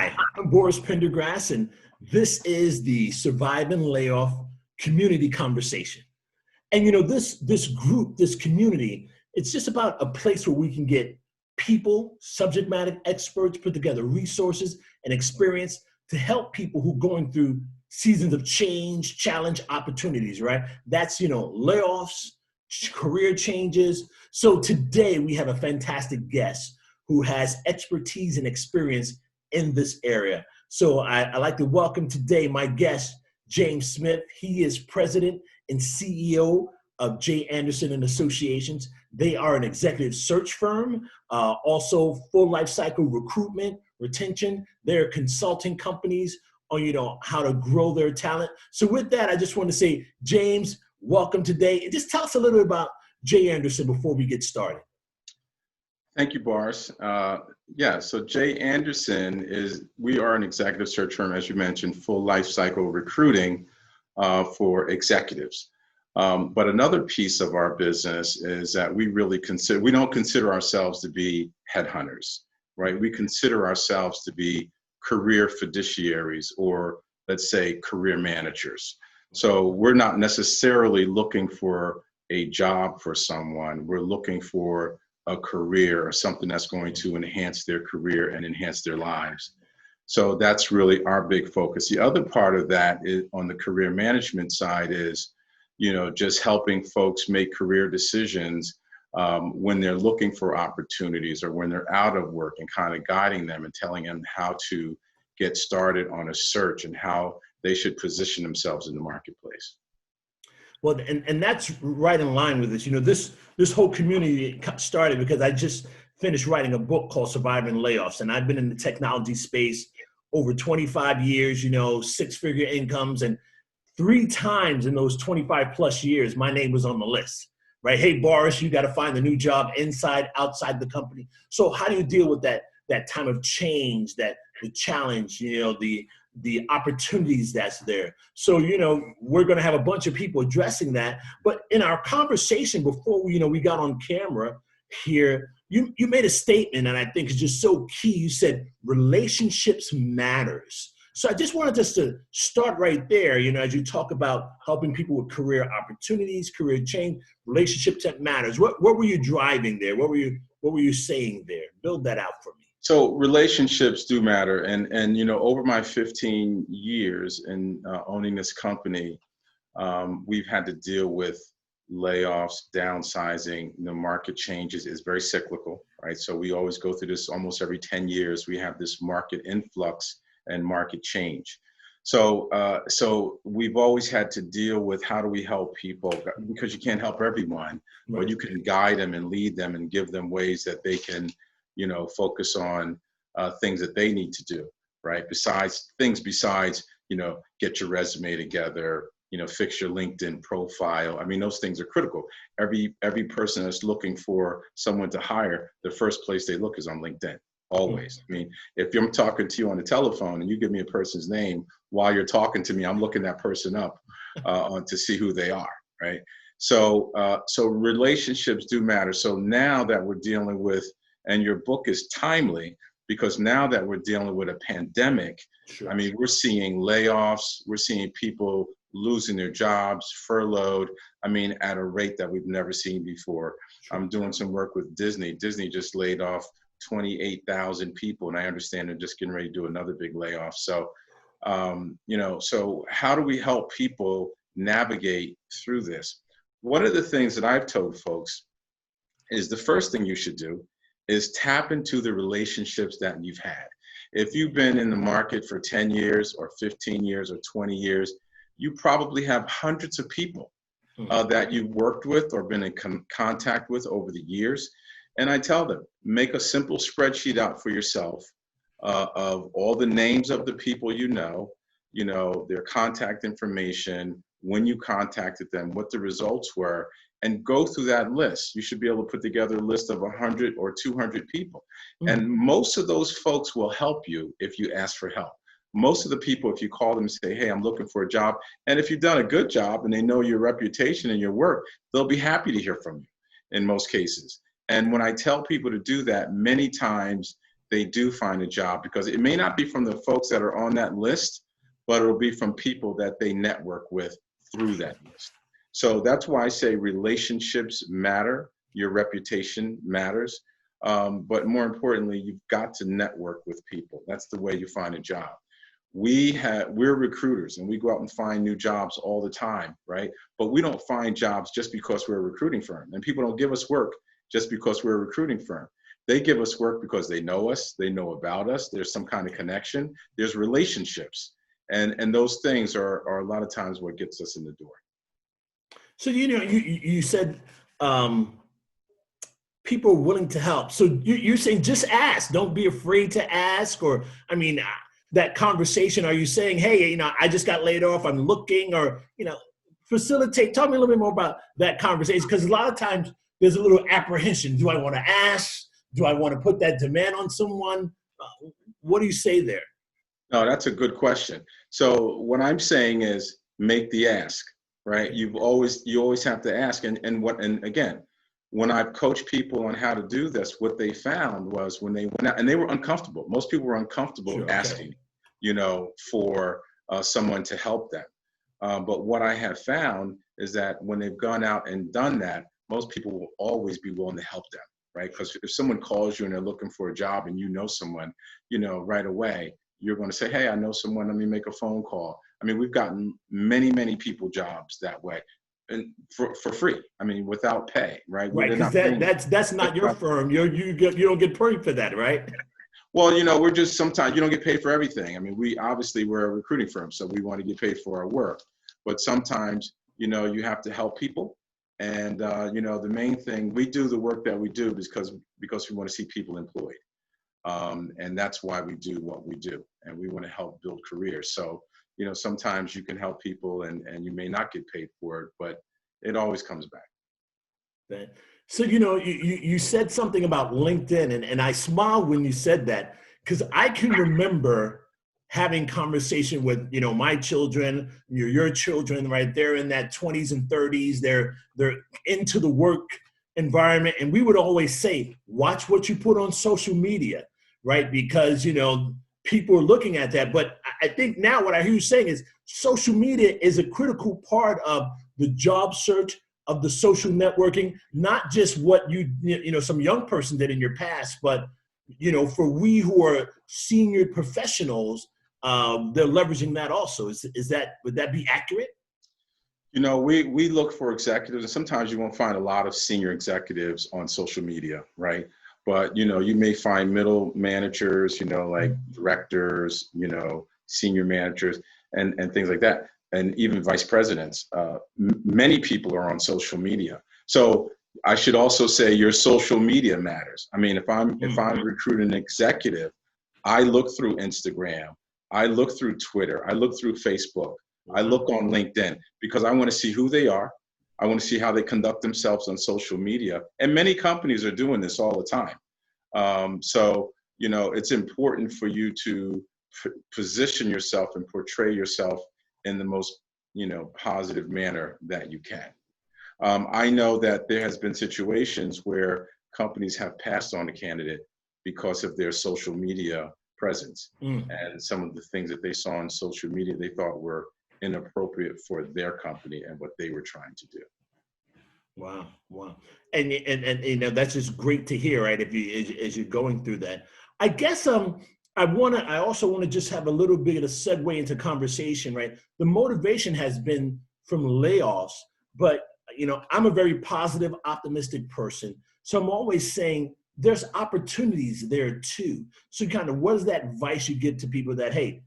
Hi, I'm Boris Pendergrass, and this is the Survive and Layoff Community Conversation. And this group, this community, it's just about a place where we can get people, subject matter experts, put together resources and experience to help people who are going through seasons of change, challenge, opportunities, right? That's, layoffs, career changes. So today we have a fantastic guest who has expertise and experience in this area. So I'd like to welcome today my guest, James Smith. He is president and CEO of J. Anderson and Associations. They are an executive search firm, also full life cycle recruitment, retention. They're consulting companies on, how to grow their talent. So with that, I just want to say, James, welcome today. And just tell us a little bit about J. Anderson before we get started. Thank you, Boris. So J. Anderson we are an executive search firm, as you mentioned, full life cycle recruiting for executives. But another piece of our business is that we don't consider ourselves to be headhunters, right? We consider ourselves to be career fiduciaries, or let's say career managers. So we're not necessarily looking for a job for someone. We're looking for a career or something that's going to enhance their career and enhance their lives. So that's really our big focus. The other part of that is on the career management side is, just helping folks make career decisions when they're looking for opportunities or when they're out of work, and kind of guiding them and telling them how to get started on a search and how they should position themselves in the marketplace. Well, and that's right in line with this. This whole community started because I just finished writing a book called Surviving Layoffs, and I've been in the technology space over 25 years, six-figure incomes, and 3 times in those 25 plus years, my name was on the list, right? Hey, Boris, you got to find a new job inside, outside the company. So how do you deal with that time of change, the challenge, the opportunities that's there? So, we're going to have a bunch of people addressing that. But in our conversation before we got on camera here, you made a statement, and I think it's just so key. You said relationships matters. So I just wanted us to start right there, as you talk about helping people with career opportunities, career change, relationships that matters. What were you driving there? What were you saying there? Build that out for me. So relationships do matter. And over my 15 years in owning this company, we've had to deal with layoffs, downsizing. The market changes is very cyclical, right? So we always go through this almost every 10 years. We have this market influx and market change. So we've always had to deal with how do we help people, because you can't help everyone, right, but you can guide them and lead them and give them ways that they can, focus on things that they need to do, right? Besides, get your resume together, fix your LinkedIn profile. I mean, those things are critical. Every person that's looking for someone to hire, the first place they look is on LinkedIn. Always. I mean, if I'm talking to you on the telephone and you give me a person's name while you're talking to me, I'm looking that person up to see who they are, right? So relationships do matter. So now that we're dealing with, and your book is timely, because now that we're dealing with a pandemic, sure. I mean, we're seeing layoffs, we're seeing people losing their jobs, furloughed, at a rate that we've never seen before. Sure. I'm doing some work with Disney. Disney just laid off 28,000 people, and I understand they're just getting ready to do another big layoff. So, so how do we help people navigate through this? One of the things that I've told folks is the first thing you should do is tap into the relationships that you've had. If you've been in the market for 10 years or 15 years or 20 years, you probably have hundreds of people that you've worked with or been in contact with over the years. And I tell them, make a simple spreadsheet out for yourself of all the names of the people their contact information, when you contacted them, what the results were, and go through that list. You should be able to put together a list of 100 or 200 people. And most of those folks will help you if you ask for help. Most of the people, if you call them and say, hey, I'm looking for a job, and if you've done a good job and they know your reputation and your work, they'll be happy to hear from you in most cases. And when I tell people to do that, many times they do find a job, because it may not be from the folks that are on that list, but it'll be from people that they network with through that list. So that's why I say relationships matter, your reputation matters, but more importantly, you've got to network with people. That's the way you find a job. We're recruiters, and we go out and find new jobs all the time, right? But we don't find jobs just because we're a recruiting firm, and people don't give us work just because we're a recruiting firm. They give us work because they know us, they know about us, there's some kind of connection, there's relationships, and those things are a lot of times what gets us in the door. So, you said people are willing to help. So you're saying just ask, don't be afraid to ask, or, I mean, that conversation, are you saying, hey, I just got laid off, I'm looking, or, facilitate, tell me a little bit more about that conversation, because a lot of times there's a little apprehension. Do I want to ask? Do I want to put that demand on someone? What do you say there? No, that's a good question. So what I'm saying is make the ask, right? You always have to ask. And again, when I've coached people on how to do this, what they found was when they went out, and they were uncomfortable. Most people were uncomfortable asking, for someone to help them. But what I have found is that when they've gone out and done that, most people will always be willing to help them, right? Because if someone calls you and they're looking for a job and you know someone, right away, you're going to say, hey, I know someone, let me make a phone call. I mean, we've gotten many, many people jobs that way, and for free. I mean, without pay, right? Right, because that's not your firm. You don't get paid for that, right? Well, we're just, sometimes you don't get paid for everything. I mean, we're a recruiting firm, so we want to get paid for our work. But sometimes, you have to help people. And, the main thing, we do the work that we do because we want to see people employed. And that's why we do what we do. And we want to help build careers. So, sometimes you can help people and you may not get paid for it, but it always comes back. So, you said something about LinkedIn, and I smiled when you said that, because I can remember having conversation with, my children, your children, right? They're in that 20s and 30s. They're into the work environment. And we would always say, watch what you put on social media, right? Because, people are looking at that. But I think now what I hear you saying is social media is a critical part of the job search, of the social networking, not just what some young person did in your past, but, for we who are senior professionals, they're leveraging that also. Would that be accurate? We look for executives, and sometimes you won't find a lot of senior executives on social media, right? But, you may find middle managers, like directors, senior managers, and things like that. And even vice presidents. Many people are on social media. So I should also say your social media matters. I mean, if I'm recruiting an executive, I look through Instagram, I look through Twitter, I look through Facebook, I look on LinkedIn, because I want to see who they are. I want to see how they conduct themselves on social media. And many companies are doing this all the time. So, it's important for you to position yourself and portray yourself in the most, positive manner that you can. I know that there has been situations where companies have passed on a candidate because of their social media presence and some of the things that they saw on social media they thought were inappropriate for their company and what they were trying to do. Wow. And that's just great to hear, right? As you're going through that, I guess I also want to just have a little bit of a segue into conversation, right? The motivation has been from layoffs, but I'm a very positive, optimistic person. So I'm always saying there's opportunities there too. So kind of what is that advice you give to people that, hey,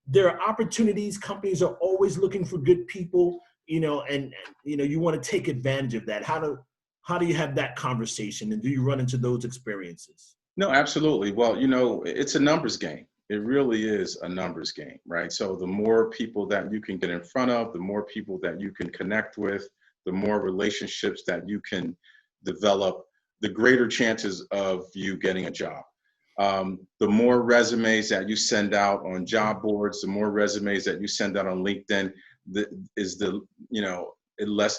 there are opportunities, companies are always looking for good people, and you want to take advantage of that. How do you have that conversation, and do you run into those experiences? No, absolutely. Well, it's a numbers game. It really is a numbers game, right? So the more people that you can get in front of, the more people that you can connect with, the more relationships that you can develop, the greater chances of you getting a job. The more resumes that you send out on job boards, the more resumes that you send out on LinkedIn,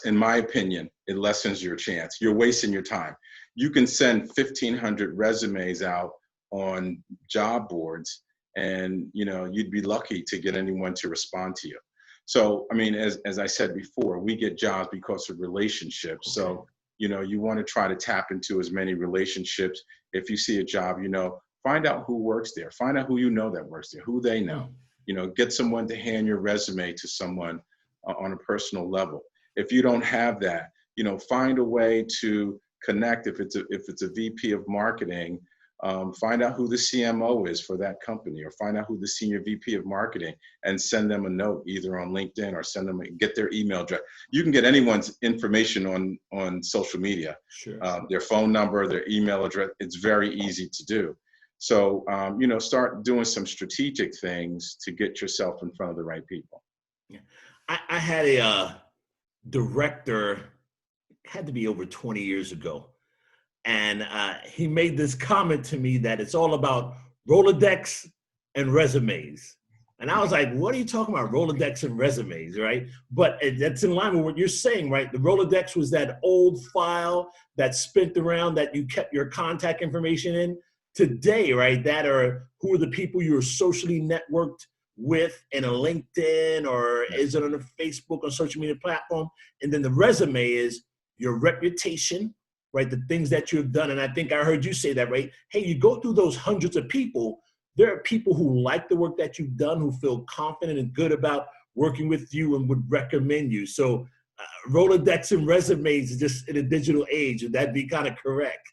in my opinion, it lessens your chance. You're wasting your time. You can send 1,500 resumes out on job boards, and you'd be lucky to get anyone to respond to you. So I mean, as I said before, we get jobs because of relationships. Okay. So you want to try to tap into as many relationships. If you see a job, find out who works there, find out who that works there, who they know. Get someone to hand your resume to someone on a personal level. If you don't have that, find a way to connect. If it's a VP of marketing, find out who the CMO is for that company, or find out who the senior VP of marketing, and send them a note either on LinkedIn, or get their email address. You can get anyone's information on social media, Sure. Their phone number, their email address. It's very easy to do. So, start doing some strategic things to get yourself in front of the right people. Yeah. I had a director, had to be over 20 years ago. And he made this comment to me that it's all about Rolodex and resumes. And I was like, what are you talking about, Rolodex and resumes, right? But that's in line with what you're saying, right? The Rolodex was that old file that spent around that you kept your contact information in. Today, right, who are the people you're socially networked with in a LinkedIn, or is it on a Facebook or social media platform? And then the resume is your reputation, right? The things that you've done. And I think I heard you say that, right? Hey, you go through those hundreds of people. There are people who like the work that you've done, who feel confident and good about working with you and would recommend you. So Rolodex and resumes just in a digital age. Would that be kind of correct?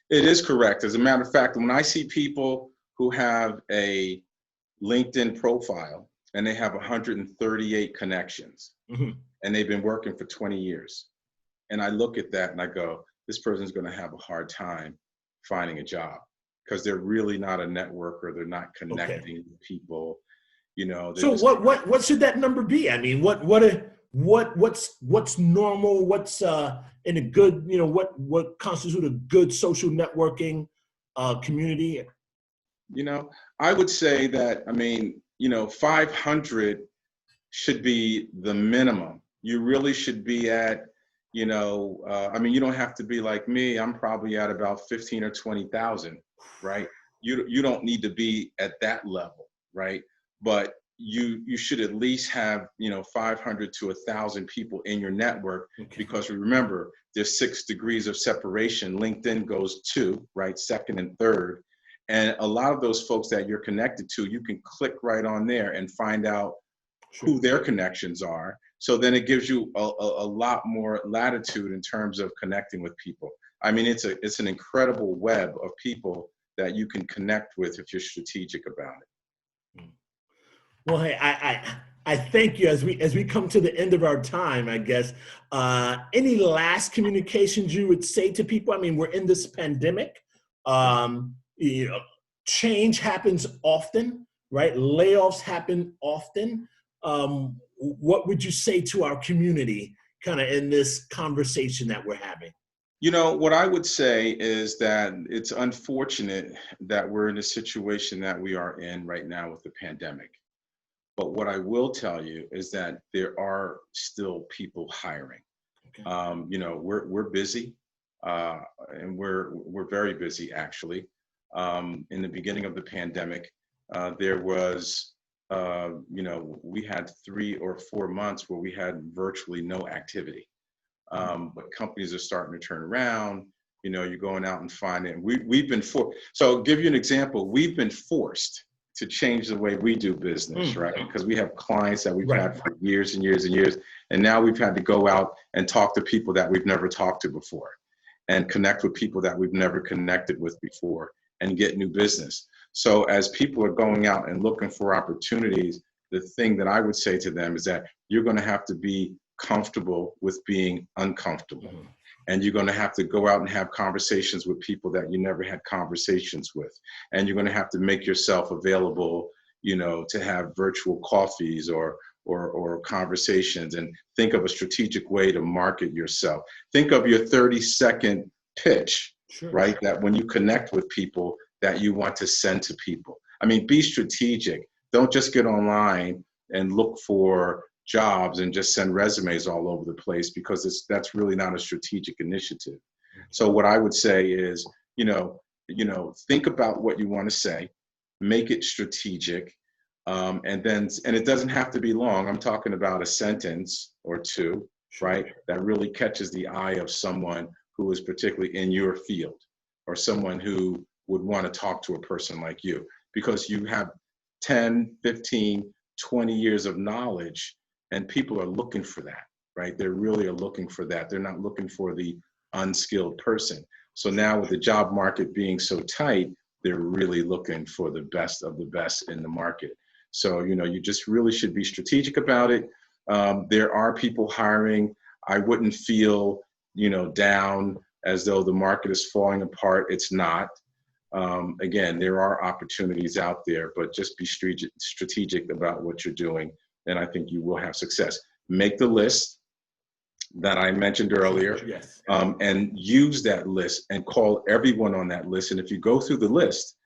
It is correct. As a matter of fact, when I see people who have a LinkedIn profile and they have 138 connections, and they've been working for 20 years, and I look at that and I go, this person's going to have a hard time finding a job, because they're really not a networker. They're not connecting with people. So what should that number be? I mean, what's normal? What's in a good, what constitutes a good social networking community? I would say that, 500 should be the minimum. You really should be at, you don't have to be like me. I'm probably at about 15 or 20,000, right? You don't need to be at that level, right? But you should at least have 500 to 1,000 people in your network, because remember, there's 6 degrees of separation. LinkedIn goes 2, right? Second and third. And a lot of those folks that you're connected to, you can click right on there and find out who their connections are. So then it gives you a lot more latitude in terms of connecting with people. I mean, it's an incredible web of people that you can connect with if you're strategic about it. Well, hey, I thank you. As we come to the end of our time, I guess, any last communications you would say to people? I mean, we're in this pandemic. Change happens often, right? Layoffs happen often. What would you say to our community kind of in this conversation that we're having? What I would say is that it's unfortunate that we're in a situation that we are in right now with the pandemic. But what I will tell you is that there are still people hiring. We're busy, and we're very busy, actually. In the beginning of the pandemic, there was, we had 3 or 4 months where we had virtually no activity. But companies are starting to turn around. You're going out and finding. We've been forced. So I'll give you an example. We've been forced to change the way we do business, right? Because we have clients that we've had for years and years and years, and now we've had to go out and talk to people that we've never talked to before, and connect with people that we've never connected with before, and get new business. So as people are going out and looking for opportunities, the thing that I would say to them is that you're going to have to be comfortable with being uncomfortable. And you're going to have to go out and have conversations with people that you never had conversations with. And you're going to have to make yourself available, to have virtual coffees or conversations, and think of a strategic way to market yourself. Think of your 30-second pitch, right? That when you connect with people that you want to send to people. I mean, be strategic. Don't just get online and look for jobs and just send resumes all over the place, because that's really not a strategic initiative. So what I would say is, think about what you want to say, make it strategic, and it doesn't have to be long. I'm talking about a sentence or two, Sure. right? That really catches the eye of someone who is particularly in your field, or someone who would want to talk to a person like you, because you have 10, 15, 20 years of knowledge, and people are looking for that, right? They really are looking for that. They're not looking for the unskilled person. So now with the job market being so tight, they're really looking for the best of the best in the market. So, you just really should be strategic about it. There are people hiring. I wouldn't feel, down as though the market is falling apart. It's not. Again, there are opportunities out there, but just be strategic about what you're doing, and I think you will have success. Make the list that I mentioned earlier, Yes. and use that list and call everyone on that list. And if you go through the list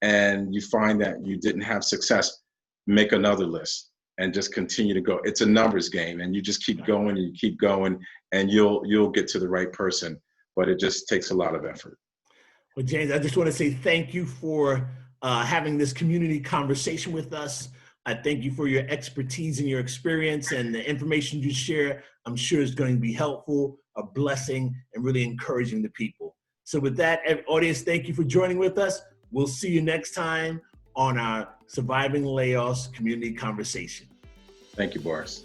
and you find that you didn't have success, make another list and just continue to go. It's a numbers game, and you just keep going and you keep going, and you'll get to the right person. But it just takes a lot of effort. Well, James, I just want to say thank you for having this community conversation with us. I thank you for your expertise and your experience, and the information you share, I'm sure is going to be helpful, a blessing, and really encouraging the people. So with that, audience, thank you for joining with us. We'll see you next time on our Surviving Layoffs Community Conversation. Thank you, Boris.